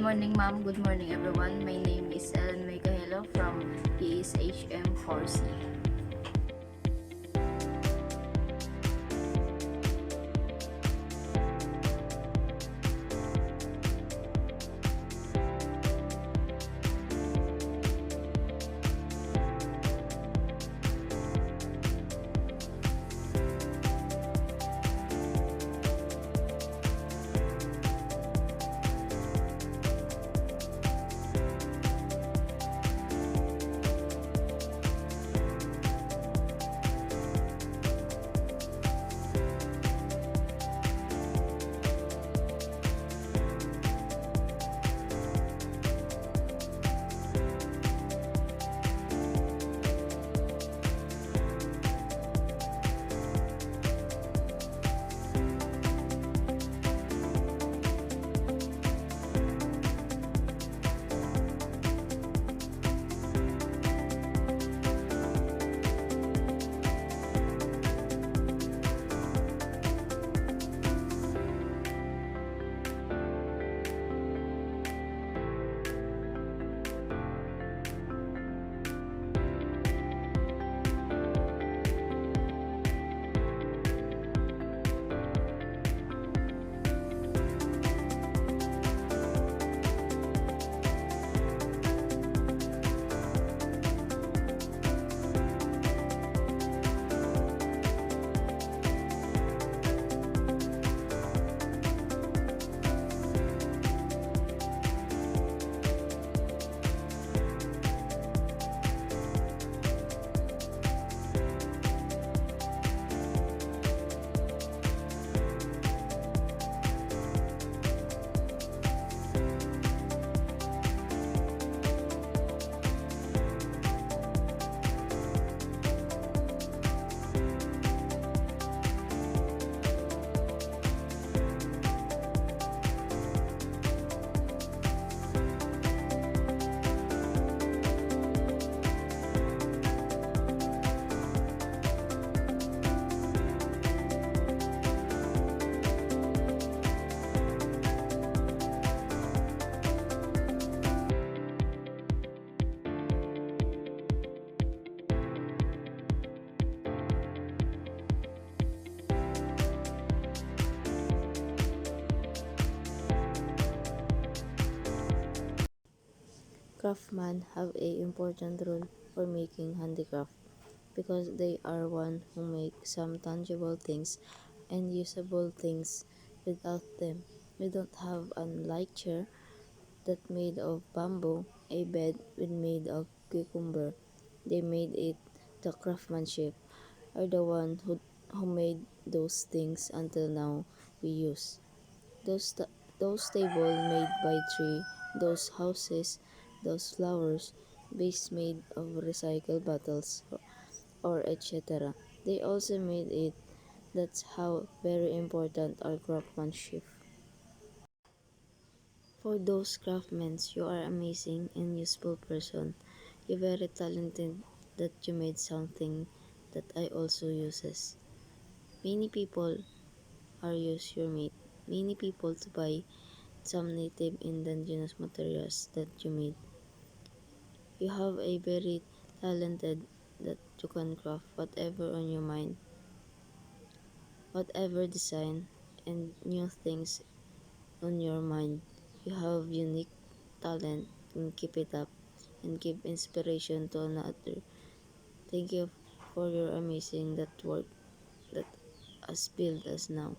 morning, ma'am. Good morning, everyone. My name is Ellen May Cahelo from PSHM 4C. Craftsmen have a important role for making handicraft because they are one who make some tangible things and usable things. Without them, we don't have a light chair that made of bamboo, a bed with made of cucumber. They made it. The craftsmanship are the one who made those things until now we use. Those, ta- those table made by tree, those houses, those flowers, base made of recycled bottles, or etc. They also made it. That's how very important our craftsmanship. For those craftsmen, you are amazing and useful person. You're very talented that you made something that I also uses. Many people are use your made. Many people to buy some native indigenous materials that you made. You have a very talented that you can craft whatever on your mind, whatever design and new things on your mind. You have unique talent and keep it up and give inspiration to another. Thank you for your amazing that work that has built us now.